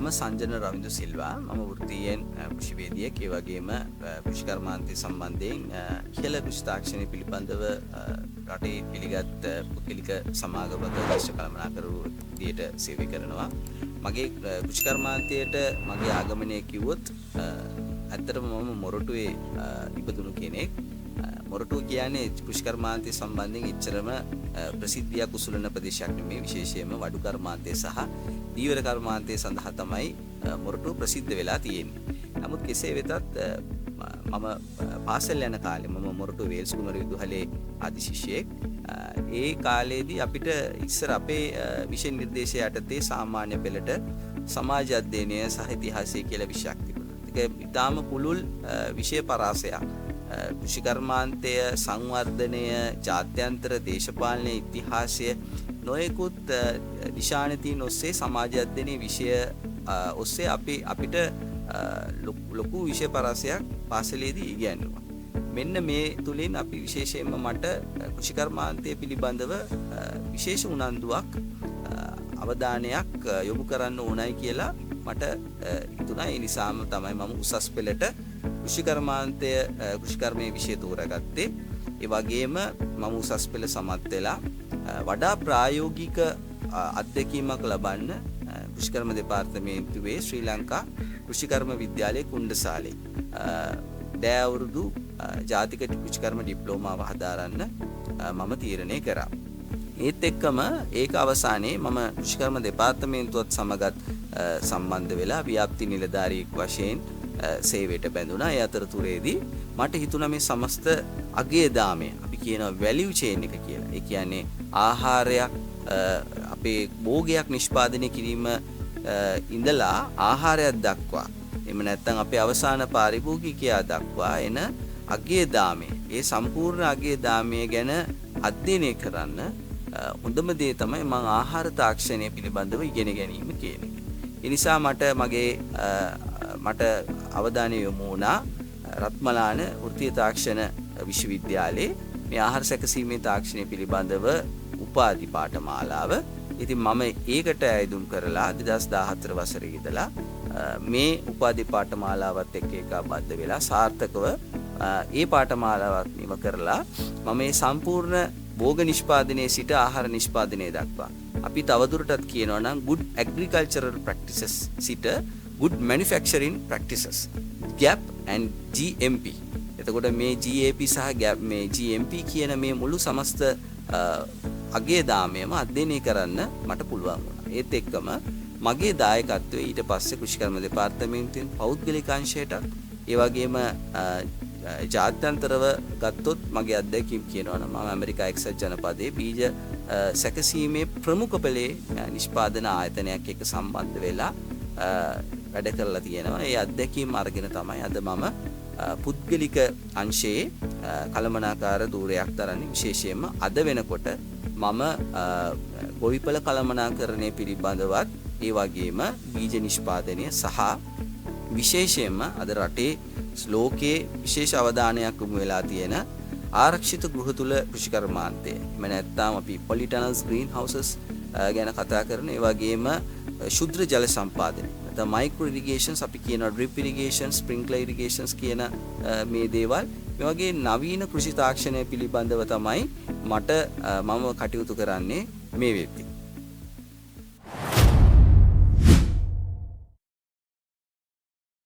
මම සංජන රවින්දු සිල්වා මම වෘත්තීයෙන් කෘෂිවේදියෙක් ඒ වගේම කෘෂි කර්මාන්තය සම්බන්ධයෙන් ඉහළ කෘෂි තාක්ෂණය පිළිබඳව රටේ පිළිගත් පුද්ගලික සමාගමක විශේෂ කළමනාකරු විදියට සේවය කරනවා. මගේ කෘෂි කර්මාන්තයට මගේ ආගමනය කිව්වොත් ඇත්තටම මම මොරටුවේ ඉපදුණු කෙනෙක්. මොරටුව කියන්නේ කෘෂි කර්මාන්තය සම්බන්ධයෙන් එච්චරම ප්‍රසිද්ධියක් උසුලන ප්‍රදේශයක් නෙමෙයි. විශේෂයෙන්ම වඩු කර්මාන්තය සහ දීවර කර්මාන්තය සඳහා තමයි මොරටුව ප්‍රසිද්ධ වෙලා තියෙන්නේ. නමුත් කෙසේ වෙතත් මම පාසල් යන කාලේ මම මොරටුව වේල්ස් කුමරු විදුහලේ ආදි ශිෂ්‍යයෙක්. ඒ කාලේදී අපිට ඉස්සර අපේ විෂය නිර්දේශය යටතේ සාමාන්‍ය පෙළට සමාජ අධ්‍යයනය සහ ඉතිහාසය කියලා විෂයක් තිබුණා. ඒක ඉතාම පුළුල් විෂය පරාසයක්. කෘෂි කර්මාන්තය, සංවර්ධනය, ජාත්‍යන්තර දේශපාලන ඉතිහාසය නොයෙකුත් දිශානතීන් ඔස්සේ සමාජ අධ්‍යයනයේ විෂය ඔස්සේ අපිට ලොකු විෂය පරාසයක් පාසලේදී ඉගෙනුවා. මෙන්න මේ තුලින් අපි විශේෂයෙන්ම මට කෘෂි කර්මාන්තය පිළිබඳව විශේෂ උනන්දුවක් අවධානයක් යොමු කරන්න ඕනයි කියලා මට හිතුණා. ඒ නිසාම තමයි මම උසස් පෙළට කෘෂි කර්මාන්තය කෘෂි කර්මයේ විෂය තෝරාගත්තේ. ඒ වගේම මම උසස් පෙළ සමත් වෙලා වඩා ප්‍රායෝගික අත්දැකීමක් ලබන්න කෘෂිකර්ම දෙපාර්තමේන්තුවේ ශ්‍රී ලංකා කෘෂිකර්ම විද්‍යාලයේ කුණ්ඩසාලේ දැය අවුරුදු ජාතික කෘෂිකර්ම ඩිප්ලෝමාව හදාරන්න මම තීරණය කරා. ඒත් එක්කම ඒක අවසානයේ මම කෘෂිකර්ම දෙපාර්තමේන්තුවත් සමගත් සම්බන්ධ වෙලා ව්‍යාප්ති නිලධාරියෙක් වශයෙන් සේවයට බැඳුණා. ඒ අතරතුරේදී මට හිතුණා මේ සමස්ත අගේ දාමය අපි කියනවා වැලියු චේන් එක කියලා. ඒ කියන්නේ ආහාරයක් අපේ භෝගයක් නිෂ්පාදනය කිරීම ඉඳලා ආහාරයක් දක්වා එහෙම නැත්නම් අපේ අවසාන පාරිභෝගිකයා දක්වා එන අගේ දාමය. ඒ සම්පූර්ණ අගේ දාමය ගැන අධ්‍යයනය කරන්න හොඳම දේ තමයි මම ආහාර තාක්ෂණය පිළිබඳව ඉගෙන ගැනීම කියන එක. ඒ නිසා මට අවධානය යොමු වුණා රත්මලාන වෘත්තීය තාක්ෂණ විශ්වවිද්‍යාලයේ මේ ආහාර සැකසීමේ තාක්ෂණය පිළිබඳව උපාධි පාඨමාලාව. ඉතින් මම ඒකට ඇයදුම් කරලා 2014 වසරේ ඉඳලා මේ උපාධි පාඨමාලාවත් එක්ක ඒකාබද්ධ වෙලා සාර්ථකව ඒ පාඨමාලාවත් නිම කරලා මම මේ සම්පූර්ණ භෝග නිෂ්පාදනයේ සිට ආහාර නිෂ්පාදනය දක්වා අපි තවදුරටත් කියනවා නම් good agricultural practices සිට good manufacturing practices GAP and GMP. එතකොට මේ GAP සහ GAP මේ GMP කියන මේ මුළු සමස්ත අගේ දාමයම අධ්‍යයනය කරන්න මට පුළුවන් වුණා. ඒත් එක්කම මගේ දායකත්වය ඊට පස්සේ කෘෂිකර්ම දෙපාර්තමේන්තුවෙන් පෞද්ගලික අංශයට ඒ වගේම ජාත්‍යන්තරව ගත්තොත් මගේ අත්දැකීම් කියනවා නම් මම ඇමරිකා එක්සත් ජනපදයේ බීජ සැකසීමේ ප්‍රමුඛ පෙළේ නිෂ්පාදන ආයතනයක් එක්ක සම්බන්ධ වෙලා වැඩ කරලා තියෙනවා. ඒ අත්දැකීම් අරගෙන තමයි අද මම පුද්ගලික අංශයේ කළමනාකාර ධූරයක් දරන්නේ. විශේෂයෙන්ම අද වෙනකොට මම ගොවිපළ කළමනාකරණය පිළිබඳවත් ඒ වගේම බීජ නිෂ්පාදනය සහ විශේෂයෙන්ම අද රටේ ලෝකයේ විශේෂ අවධානයක් යොමු වෙලා තියෙන ආරක්ෂිත ගෘහ තුල කෘෂි කර්මාන්තය. එමෙ නැත්නම් අපි polytunnels green houses ගැන කතා කරන ඒ වගේම ශුද්ධ ජල සම්පාදනය. නැත්නම් micro irrigations අපි කියනවා drip irrigation, sprinkler irrigations කියන මේ දේවල් මේ වගේ නවීන කෘෂි තාක්ෂණය පිළිබඳව තමයි මම කටයුතු කරන්නේ මේ වෙද්දී.